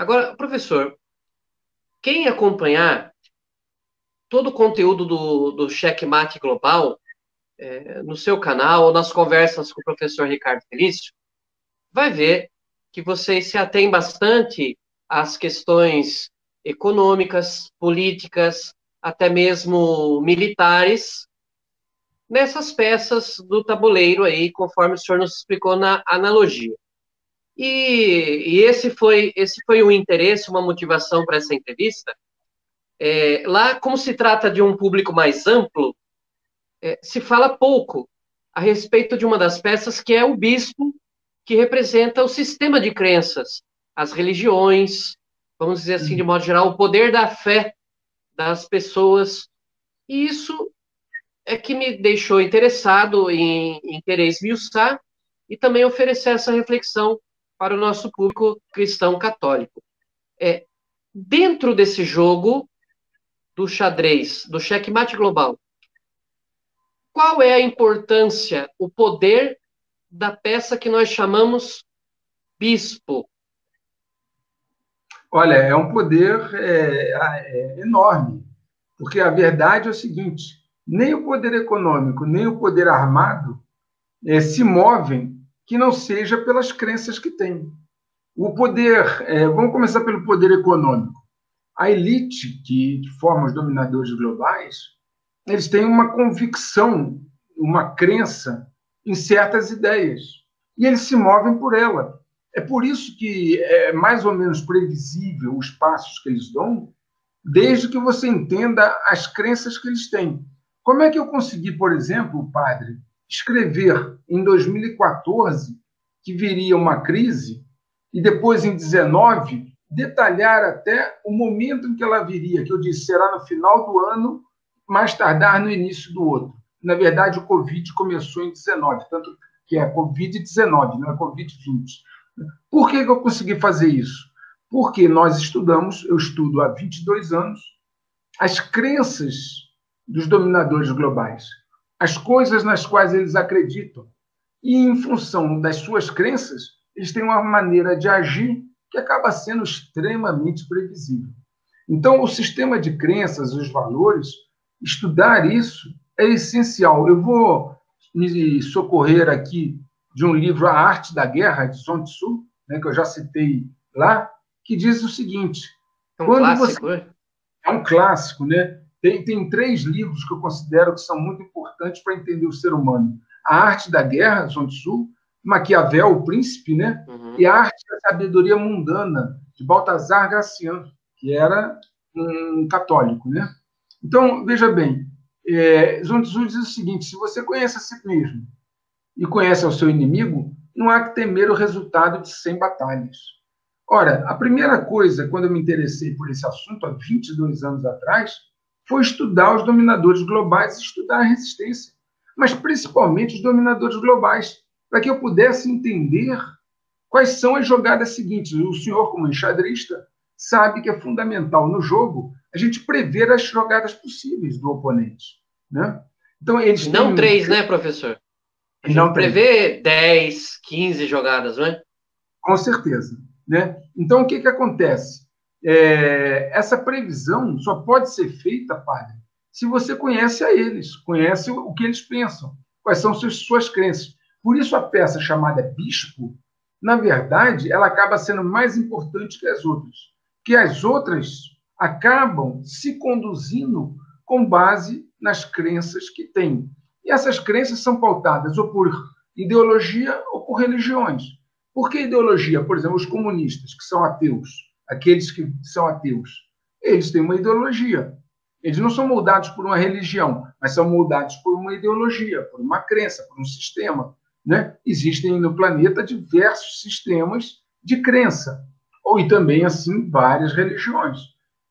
Agora, professor, quem acompanhar todo o conteúdo do Checkmate Global, no seu canal ou nas conversas com o professor Ricardo Felício, vai ver que vocês se atêm bastante às questões econômicas, políticas, até mesmo militares, nessas peças do tabuleiro aí, conforme o senhor nos explicou na analogia. E esse foi um interesse, uma motivação para essa entrevista. Lá, como se trata de um público mais amplo, se fala pouco a respeito de uma das peças que é o bispo, que representa o sistema de crenças, as religiões, vamos dizer assim, de modo geral, o poder da fé das pessoas. E isso é que me deixou interessado em querer esmiuçar e também oferecer essa reflexão para o nosso público cristão católico. Dentro desse jogo do xadrez, do checkmate global, qual é a importância, o poder da peça que nós chamamos bispo? Olha, é um poder enorme, porque a verdade é o seguinte: nem o poder econômico, nem o poder armado se movem que não seja pelas crenças que têm. O poder, vamos começar pelo poder econômico. A elite que forma os dominadores globais, eles têm uma convicção, uma crença em certas ideias, e eles se movem por ela. É por isso que é mais ou menos previsível os passos que eles dão, desde que você entenda as crenças que eles têm. Como é que eu consegui, por exemplo, padre, escrever em 2014 que viria uma crise e depois em 19 detalhar até o momento em que ela viria, que eu disse será no final do ano, mais tardar no início do outro. Na verdade, o Covid começou em 19, tanto que é Covid-19, não é Covid-20. Por que eu consegui fazer isso? Porque nós estudamos, eu estudo há 22 anos, as crenças dos dominadores globais, as coisas nas quais eles acreditam. E, em função das suas crenças, eles têm uma maneira de agir que acaba sendo extremamente previsível. Então, o sistema de crenças, os valores, estudar isso é essencial. Eu vou me socorrer aqui de um livro, A Arte da Guerra, de Sun Tzu, né, que eu já citei lá, que diz o seguinte: É um quando você clássico, né? é um clássico, né? Tem três livros que eu considero que são muito importantes para entender o ser humano: A Arte da Guerra, Sun Tzu, Maquiavel, o Príncipe, né? E Uhum. A Arte da Sabedoria Mundana, de Baltasar Gracian, que era um católico, né? Então, veja bem, Sun Tzu diz o seguinte: se você conhece a si mesmo e conhece o seu inimigo, não há que temer o resultado de 100 batalhas. Ora, a primeira coisa, quando eu me interessei por esse assunto, há 22 anos atrás, foi estudar os dominadores globais e estudar a resistência. Mas principalmente os dominadores globais, para que eu pudesse entender quais são as jogadas seguintes. O senhor, como enxadrista, sabe que é fundamental no jogo a gente prever as jogadas possíveis do oponente. Né? Então, eles E não têm. três, né, professor? A E gente não tem. prevê 10, 15 jogadas, não é? Com certeza. Né? Então, o que acontece? Essa previsão só pode ser feita, padre, se você conhece a eles, conhece o que eles pensam, quais são suas crenças. Por isso, a peça chamada Bispo, na verdade, ela acaba sendo mais importante que as outras, que as outras acabam se conduzindo com base nas crenças que têm. E essas crenças são pautadas ou por ideologia ou por religiões. Por que ideologia? Por exemplo, os comunistas, que são ateus, aqueles que são ateus, eles têm uma ideologia. Eles não são moldados por uma religião, mas são moldados por uma ideologia, por uma crença, por um sistema. Né? Existem no planeta diversos sistemas de crença, ou e também, assim, várias religiões.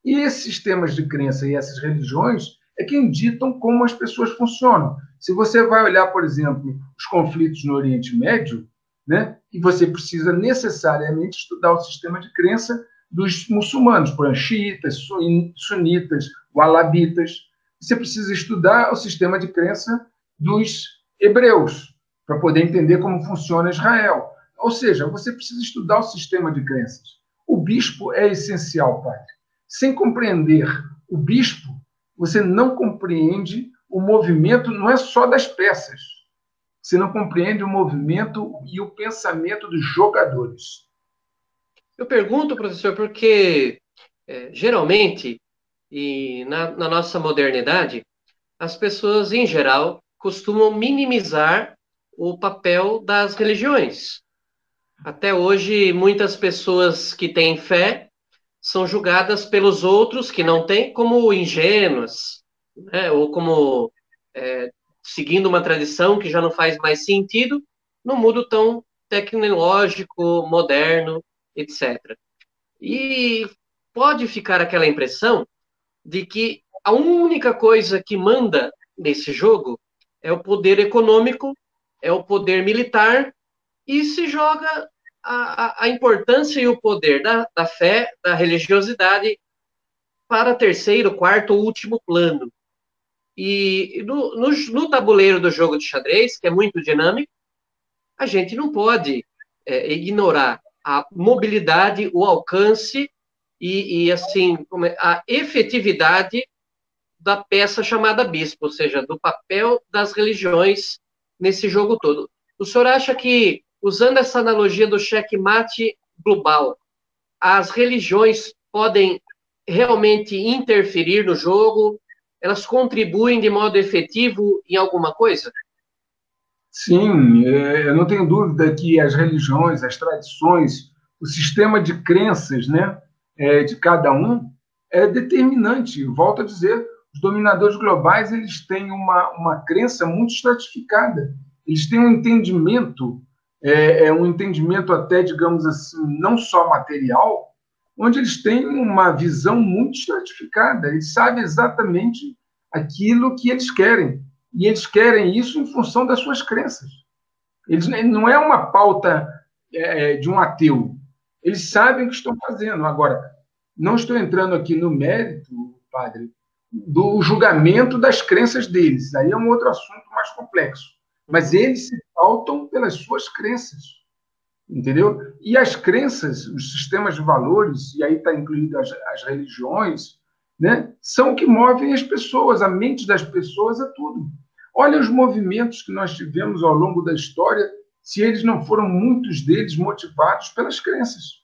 E esses sistemas de crença e essas religiões é quem ditam como as pessoas funcionam. Se você vai olhar, por exemplo, os conflitos no Oriente Médio, né? E você precisa necessariamente estudar o sistema de crença dos muçulmanos, por exemplo, xiitas, sunitas, walabitas. Você precisa estudar o sistema de crença dos hebreus, para poder entender como funciona Israel. Ou seja, você precisa estudar o sistema de crenças. O bispo é essencial, padre. Sem compreender o bispo, você não compreende o movimento, não é só das peças. Você não compreende o movimento e o pensamento dos jogadores. Eu pergunto, professor, porque geralmente, na nossa modernidade, as pessoas, em geral, costumam minimizar o papel das religiões. Até hoje, muitas pessoas que têm fé são julgadas pelos outros que não têm como ingênuas, né? Ou como seguindo uma tradição que já não faz mais sentido no mundo tão tecnológico, moderno, etc. E pode ficar aquela impressão de que a única coisa que manda nesse jogo é o poder econômico, é o poder militar, e se joga a importância e o poder da fé, da religiosidade, para terceiro, quarto ou último plano. E no tabuleiro do jogo de xadrez, que é muito dinâmico, a gente não pode ignorar a mobilidade, o alcance e assim, a efetividade da peça chamada bispo, ou seja, do papel das religiões nesse jogo todo. O senhor acha que, usando essa analogia do checkmate global, as religiões podem realmente interferir no jogo? Elas contribuem de modo efetivo em alguma coisa? Sim, eu não tenho dúvida que as religiões, as tradições, o sistema de crenças, né, de cada um é determinante. Volto a dizer, os dominadores globais eles têm uma crença muito estratificada. Eles têm um entendimento até, digamos assim, não só material, onde eles têm uma visão muito estratificada. Eles sabem exatamente aquilo que eles querem. E eles querem isso em função das suas crenças. Não é uma pauta de um ateu. Eles sabem o que estão fazendo. Agora, não estou entrando aqui no mérito, padre, do julgamento das crenças deles. Aí é um outro assunto mais complexo. Mas eles se pautam pelas suas crenças. Entendeu? E as crenças, os sistemas de valores, e aí está incluído as religiões, né, são o que movem as pessoas, a mente das pessoas é tudo. Olha os movimentos que nós tivemos ao longo da história, se eles não foram muitos deles motivados pelas crenças,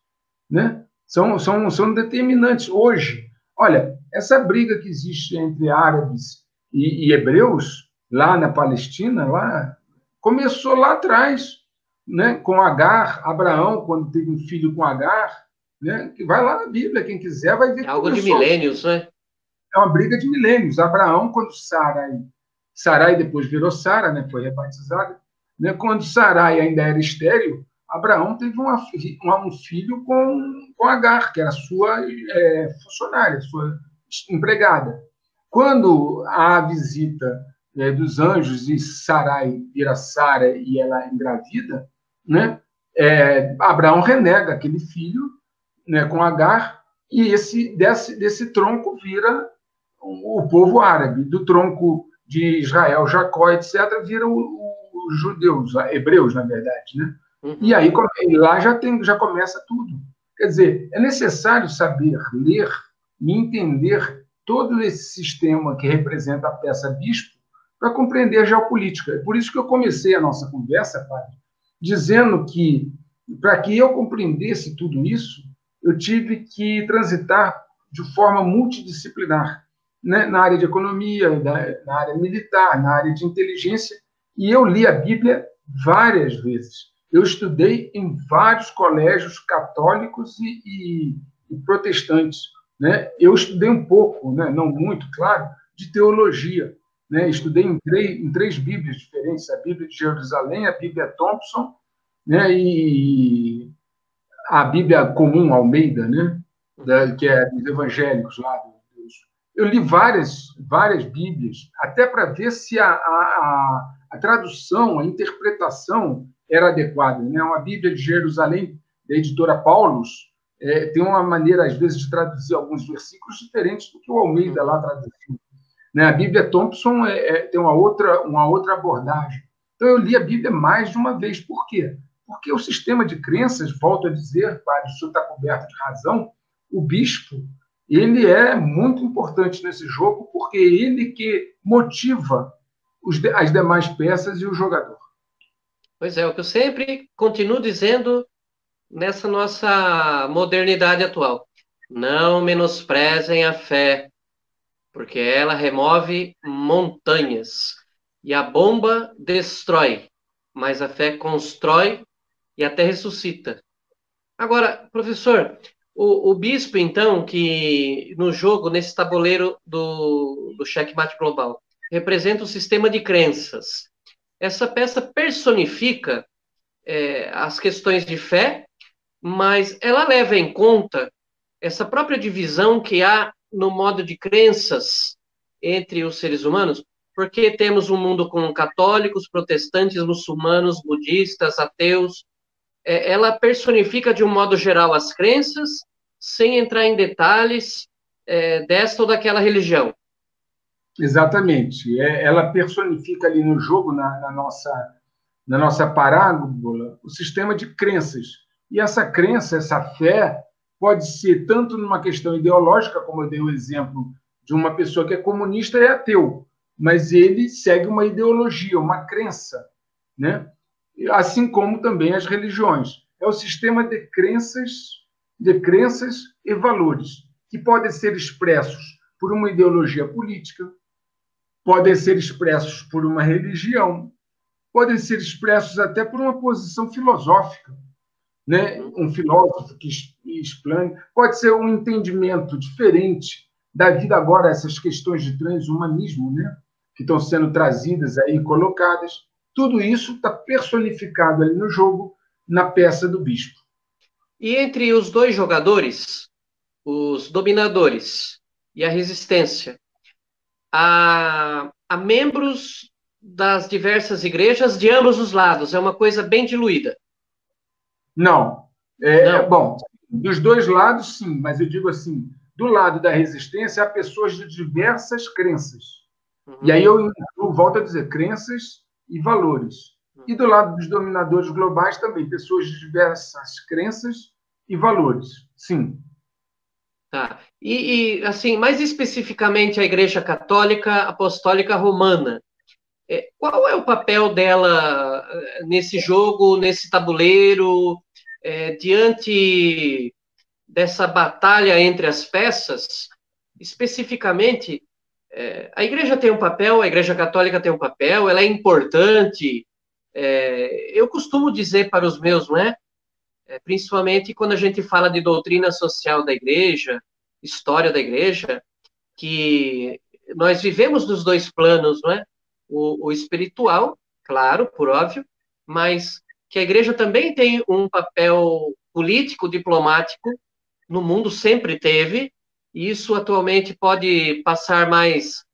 né? São determinantes. Hoje, olha, essa briga que existe entre árabes e hebreus, lá na Palestina, lá, começou lá atrás, né, com Agar, Abraão, quando teve um filho com Agar, né, que vai lá na Bíblia, quem quiser vai ver que algo de milênios, né? É uma briga de milênios. Abraão, quando Sarai depois virou Sara, né, foi rebatizada, né, quando Sarai ainda era estéril, Abraão teve um filho com Agar, que era sua funcionária, sua empregada. Quando há a visita dos anjos e Sarai vira Sara e ela engravida, né, Abraão renega aquele filho, né, com Agar, e desse tronco vira o povo árabe. Do tronco de Israel, Jacó, etc., vira os judeus, hebreus, na verdade. Né? Uhum. E aí lá já começa tudo. Quer dizer, é necessário saber ler e entender todo esse sistema que representa a peça bispo para compreender a geopolítica. É por isso que eu comecei a nossa conversa, padre, dizendo que, para que eu compreendesse tudo isso, eu tive que transitar de forma multidisciplinar, né? Na área de economia, na área militar, na área de inteligência, e eu li a Bíblia várias vezes. Eu estudei em vários colégios católicos e protestantes. Né? Eu estudei um pouco, né? Não muito, claro, de teologia. Né? Estudei em três Bíblias diferentes, a Bíblia de Jerusalém, a Bíblia Thompson, né? E a Bíblia comum, Almeida, né? Que é dos evangélicos lá. Eu li várias Bíblias, até para ver se a tradução, a interpretação era adequada. Né? Uma Bíblia de Jerusalém, da editora Paulus, tem uma maneira, às vezes, de traduzir alguns versículos diferentes do que o Almeida lá traduziu. Né? A Bíblia Thompson tem uma outra abordagem. Então, eu li a Bíblia mais de uma vez. Por quê? porque o sistema de crenças, volto a dizer, o senhor está coberto de razão, o bispo, ele é muito importante nesse jogo, porque é ele que motiva as demais peças e o jogador. Pois é, o que eu sempre continuo dizendo nessa nossa modernidade atual. Não menosprezem a fé, porque ela remove montanhas. E a bomba destrói, mas a fé constrói e até ressuscita. Agora, professor, o bispo, então, que no jogo, nesse tabuleiro do Checkmate Global, representa o sistema de crenças. Essa peça personifica as questões de fé, mas ela leva em conta essa própria divisão que há no modo de crenças entre os seres humanos, porque temos um mundo com católicos, protestantes, muçulmanos, budistas, ateus. Ela personifica de um modo geral as crenças, sem entrar em detalhes desta ou daquela religião. Exatamente. Ela personifica ali no jogo, na nossa parábola, o sistema de crenças. E essa crença, essa fé, pode ser tanto numa questão ideológica, como eu dei o exemplo de uma pessoa que é comunista e ateu, mas ele segue uma ideologia, uma crença, né? Assim como também as religiões. É o sistema de crenças e valores, que podem ser expressos por uma ideologia política, podem ser expressos por uma religião, podem ser expressos até por uma posição filosófica, né? Um filósofo que explane, pode ser um entendimento diferente da vida agora, essas questões de transhumanismo, né? Que estão sendo trazidas aí, colocadas. Tudo isso está personificado ali no jogo, na peça do bispo. E entre os dois jogadores, os dominadores e a resistência, há membros das diversas igrejas de ambos os lados. É uma coisa bem diluída. Não. Não. Bom, dos dois lados, sim, mas eu digo assim, do lado da resistência, há pessoas de diversas crenças. Uhum. E aí eu volto a dizer, crenças e valores. E do lado dos dominadores globais também, pessoas de diversas crenças e valores. Sim. Tá. E assim, mais especificamente a Igreja Católica Apostólica Romana. Qual é o papel dela nesse jogo, nesse tabuleiro, diante dessa batalha entre as peças? Especificamente, a Igreja tem um papel, a Igreja Católica tem um papel, ela é importante. Eu costumo dizer para os meus, não é? Principalmente quando a gente fala de doutrina social da Igreja, história da Igreja, que nós vivemos nos dois planos, não é? O espiritual, claro, por óbvio, mas que a Igreja também tem um papel político, diplomático, no mundo sempre teve, e isso atualmente pode passar mais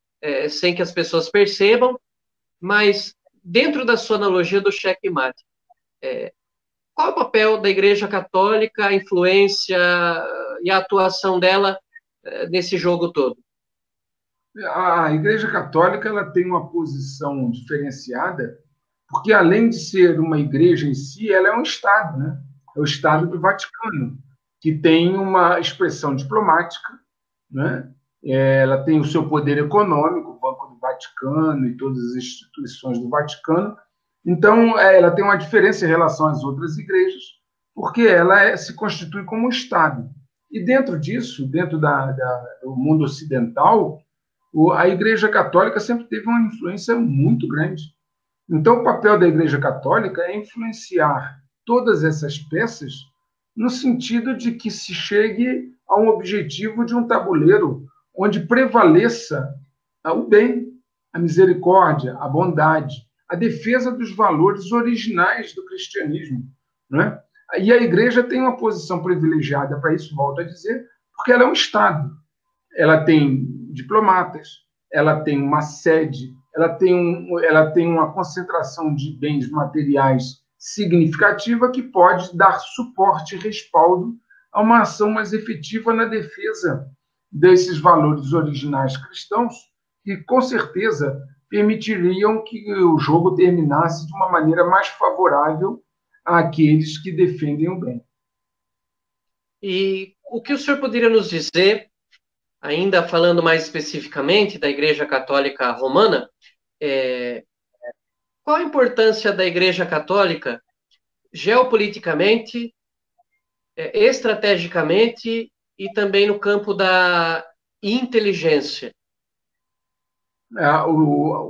sem que as pessoas percebam, mas dentro da sua analogia do checkmate, qual é o papel da Igreja Católica, a influência e a atuação dela nesse jogo todo? A Igreja Católica ela tem uma posição diferenciada, porque além de ser uma igreja em si, ela é um Estado, né? É o Estado do Vaticano, que tem uma expressão diplomática, né? Ela tem o seu poder econômico, o Banco do Vaticano e todas as instituições do Vaticano. Então, ela tem uma diferença em relação às outras igrejas, porque ela se constitui como um Estado. E dentro disso, dentro do mundo ocidental, a Igreja Católica sempre teve uma influência muito grande. Então, o papel da Igreja Católica é influenciar todas essas peças no sentido de que se chegue a um objetivo de um tabuleiro onde prevaleça o bem, a misericórdia, a bondade, a defesa dos valores originais do cristianismo, não é? E a Igreja tem uma posição privilegiada para isso, volto a dizer, porque ela é um Estado. Ela tem diplomatas, ela tem uma sede, ela tem uma concentração de bens materiais significativa que pode dar suporte e respaldo a uma ação mais efetiva na defesa desses valores originais cristãos, que com certeza permitiriam que o jogo terminasse de uma maneira mais favorável àqueles que defendem o bem. E o que o senhor poderia nos dizer, ainda falando mais especificamente da Igreja Católica Romana, qual a importância da Igreja Católica geopoliticamente, estrategicamente e também no campo da inteligência?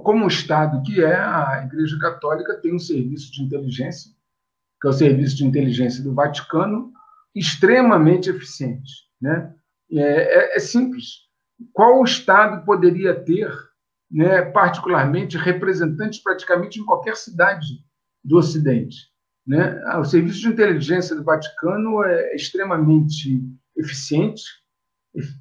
Como Estado que é, a Igreja Católica tem um serviço de inteligência, que é o Serviço de Inteligência do Vaticano, extremamente eficiente. Né? É simples. Qual Estado poderia ter, né, particularmente, representantes praticamente em qualquer cidade do Ocidente? Né? O Serviço de Inteligência do Vaticano é extremamente eficiente,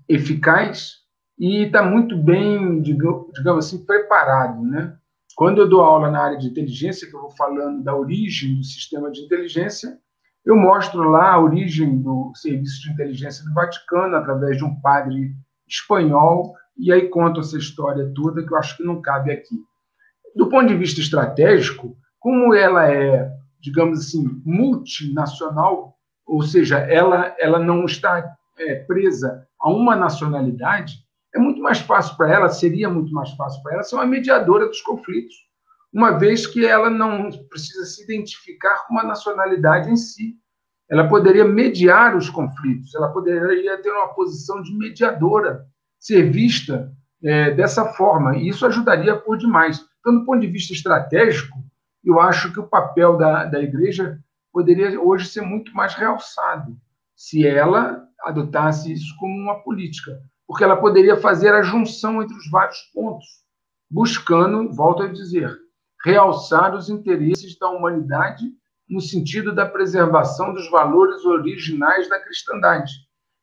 eficaz e está muito bem, digamos assim, preparado. Né? Quando eu dou aula na área de inteligência, que eu vou falando da origem do sistema de inteligência, eu mostro lá a origem do Serviço de Inteligência do Vaticano, através de um padre espanhol, e aí conto essa história toda, que eu acho que não cabe aqui. Do ponto de vista estratégico, como ela é, digamos assim, multinacional, ou seja, ela não está presa a uma nacionalidade, é muito mais fácil para ela, seria muito mais fácil para ela ser uma mediadora dos conflitos, uma vez que ela não precisa se identificar com uma nacionalidade em si. Ela poderia mediar os conflitos, ela poderia ter uma posição de mediadora, ser vista dessa forma, e isso ajudaria por demais. Então, do ponto de vista estratégico, eu acho que o papel da Igreja poderia hoje ser muito mais realçado, se ela adotasse isso como uma política, porque ela poderia fazer a junção entre os vários pontos, buscando, volto a dizer, realçar os interesses da humanidade no sentido da preservação dos valores originais da cristandade.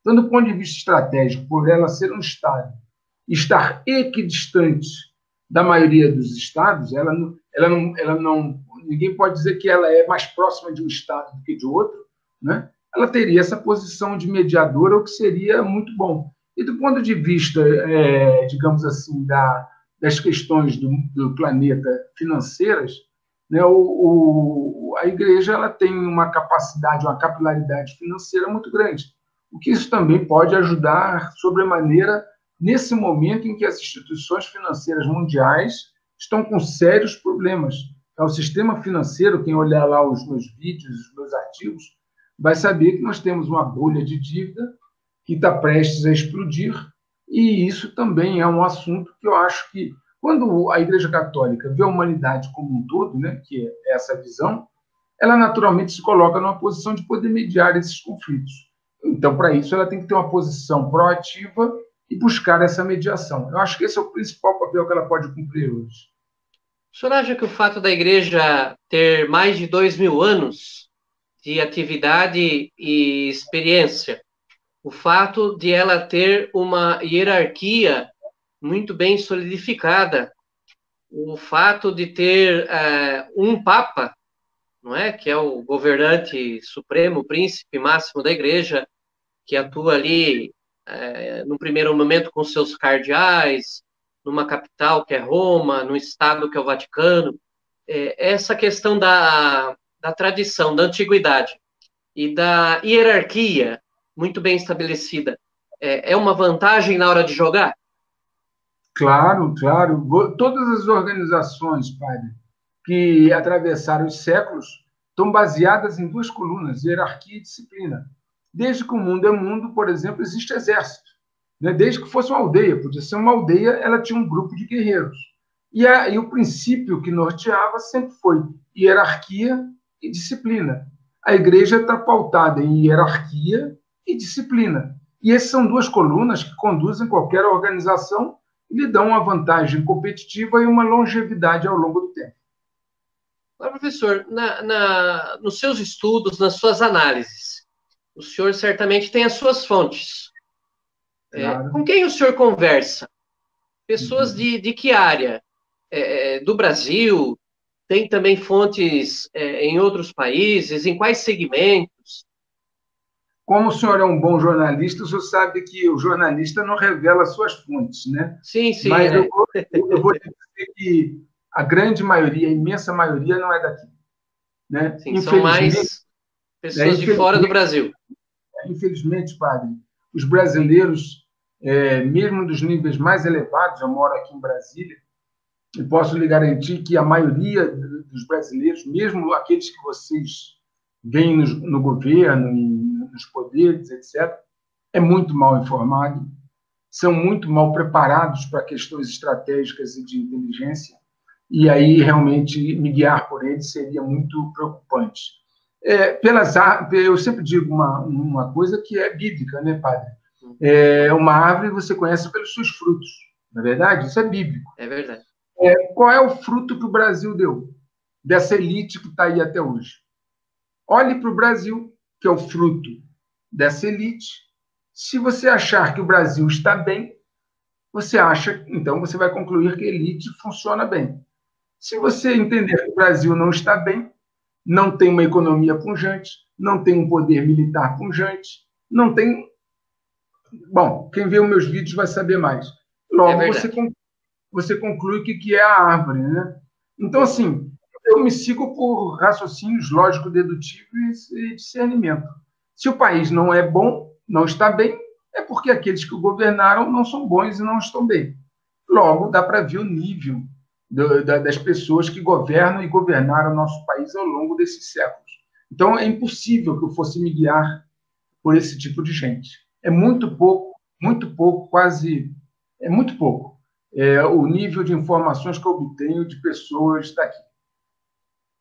Então, do ponto de vista estratégico, por ela ser um Estado, estar equidistante da maioria dos Estados, ninguém pode dizer que ela é mais próxima de um Estado do que de outro, né? Ela teria essa posição de mediadora, o que seria muito bom. E do ponto de vista, digamos assim, das questões do planeta financeiras, né, a Igreja ela tem uma capacidade, uma capilaridade financeira muito grande, o que isso também pode ajudar sobremaneira nesse momento em que as instituições financeiras mundiais estão com sérios problemas. Então, o sistema financeiro, quem olhar lá os meus vídeos, os meus artigos, vai saber que nós temos uma bolha de dívida que está prestes a explodir, e isso também é um assunto que eu acho que, quando a Igreja Católica vê a humanidade como um todo, né, que é essa visão, ela naturalmente se coloca numa posição de poder mediar esses conflitos. Então, para isso, ela tem que ter uma posição proativa e buscar essa mediação. Eu acho que esse é o principal papel que ela pode cumprir hoje. O senhor acha que o fato da Igreja ter mais de 2.000 anos de atividade e experiência, o fato de ela ter uma hierarquia muito bem solidificada, o fato de ter um Papa, não é, que é o governante supremo, o príncipe máximo da Igreja, que atua ali no primeiro momento com seus cardeais, numa capital que é Roma, no estado que é o Vaticano, essa questão da tradição, da antiguidade e da hierarquia muito bem estabelecida, é uma vantagem na hora de jogar? Claro, claro. Todas as organizações, padre, que atravessaram os séculos estão baseadas em duas colunas, hierarquia e disciplina. Desde que o mundo é mundo, por exemplo, existe exército. Né? Desde que fosse uma aldeia, podia ser uma aldeia, ela tinha um grupo de guerreiros. E o princípio que norteava sempre foi hierarquia e disciplina. A igreja está pautada em hierarquia e disciplina. E essas são duas colunas que conduzem qualquer organização e lhe dão uma vantagem competitiva e uma longevidade ao longo do tempo. Agora, professor, nos seus estudos, nas suas análises, o senhor certamente tem as suas fontes. Claro. Com quem o senhor conversa? Pessoas de que área? Do Brasil? Tem também fontes em outros países? Em quais segmentos? Como o senhor é um bom jornalista, o senhor sabe que o jornalista não revela suas fontes, né? Sim, sim. Mas eu vou dizer que a grande maioria, a imensa maioria, não é daqui. né? Sim, são mais pessoas de fora do Brasil. Infelizmente, padre, os brasileiros, mesmo dos níveis mais elevados, eu moro aqui em Brasília, e posso lhe garantir que a maioria dos brasileiros, mesmo aqueles que vocês veem no governo, nos poderes, etc., é muito mal informado, são muito mal preparados para questões estratégicas e de inteligência, e aí realmente me guiar por eles seria muito preocupante. Eu sempre digo uma coisa que é bíblica, né, padre? Uma árvore você conhece pelos seus frutos, não é verdade? Isso é bíblico. É verdade. Qual é o fruto que o Brasil deu? Dessa elite que está aí até hoje. Olhe para o Brasil, que é o fruto dessa elite. Se você achar que o Brasil está bem, então você vai concluir que a elite funciona bem. Se você entender que o Brasil não está bem, não tem uma economia pujante, não tem um poder militar pujante, não tem... Bom, quem vê os meus vídeos vai saber mais. Logo, você conclui o que é a árvore, né? Então, assim, eu me sigo por raciocínios lógico-dedutivos e discernimento. Se o país não é bom, não está bem, é porque aqueles que o governaram não são bons e não estão bem. Logo, dá para ver o nível das pessoas que governam e governaram o nosso país ao longo desses séculos. Então, é impossível que eu fosse me guiar por esse tipo de gente. É muito pouco, quase... É muito pouco o nível de informações que eu obtenho de pessoas daqui.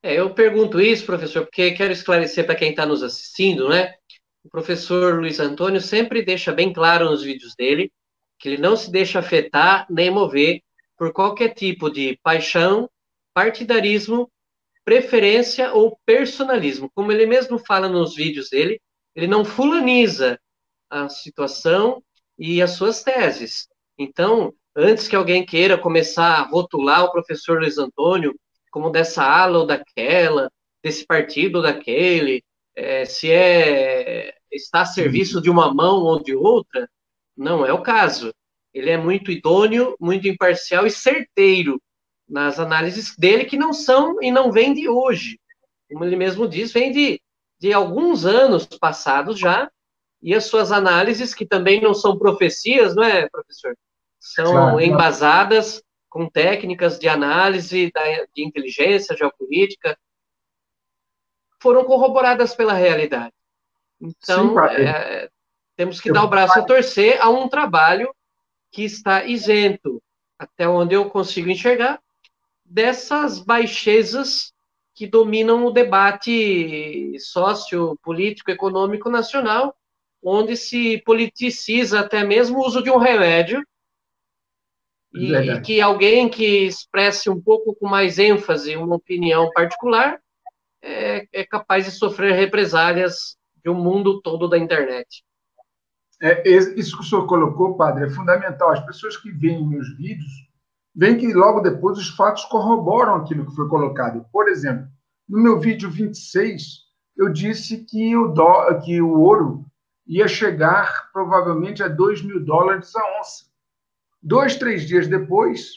Eu pergunto isso, professor, porque quero esclarecer para quem está nos assistindo, né? O professor Luiz Antônio sempre deixa bem claro nos vídeos dele que ele não se deixa afetar nem mover por qualquer tipo de paixão, partidarismo, preferência ou personalismo. Como ele mesmo fala nos vídeos dele, ele não fulaniza a situação e as suas teses. Então, antes que alguém queira começar a rotular o professor Luiz Antônio como dessa ala ou daquela, desse partido ou daquele, está a serviço de uma mão ou de outra, não é o caso. Ele é muito idôneo, muito imparcial e certeiro nas análises dele, que não são e não vêm de hoje. Como ele mesmo diz, vem de alguns anos passados já, e as suas análises, que também não são profecias, não é, professor? São embasadas com técnicas de análise de inteligência geopolítica, foram corroboradas pela realidade. Então, sim, temos que dar o braço a torcer a um trabalho que está isento, até onde eu consigo enxergar, dessas baixezas que dominam o debate sociopolítico, econômico nacional, onde se politiciza até mesmo o uso de um remédio, e que alguém que expresse um pouco com mais ênfase uma opinião particular é capaz de sofrer represálias de um mundo todo da internet. Isso que o senhor colocou, padre, é fundamental. As pessoas que veem meus vídeos veem que logo depois os fatos corroboram aquilo que foi colocado. Por exemplo, no meu vídeo 26, eu disse que o ouro ia chegar provavelmente a $2.000 a onça. 2, 3 dias depois,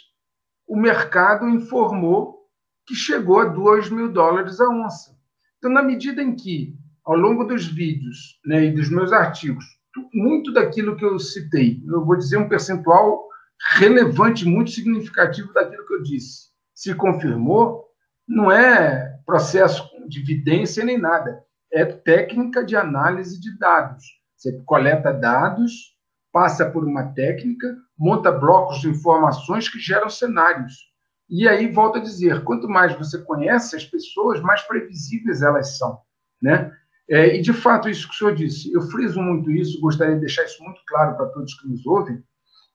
o mercado informou que chegou a $2.000 a onça. Então, na medida em que, ao longo dos vídeos, né, e dos meus artigos, muito daquilo que eu citei, eu vou dizer um percentual relevante, muito significativo daquilo que eu disse, se confirmou, não é processo de evidência nem nada, é técnica de análise de dados. Você coleta dados, passa por uma técnica, monta blocos de informações que geram cenários. E aí, volto a dizer, quanto mais você conhece as pessoas, mais previsíveis elas são, né? E, de fato, isso que o senhor disse, eu friso muito isso, gostaria de deixar isso muito claro para todos que nos ouvem.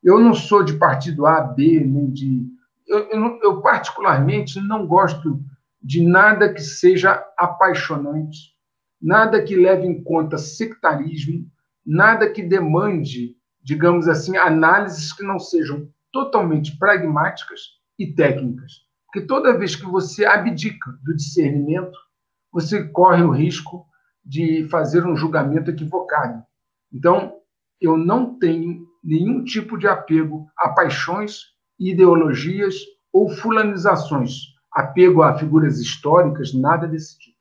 Eu não sou de partido A, B, nem de... Eu particularmente, não gosto de nada que seja apaixonante, nada que leve em conta sectarismo, nada que demande, digamos assim, análises que não sejam totalmente pragmáticas e técnicas. Porque toda vez que você abdica do discernimento, você corre o risco de fazer um julgamento equivocado. Então, eu não tenho nenhum tipo de apego a paixões, ideologias ou fulanizações, apego a figuras históricas, nada desse tipo.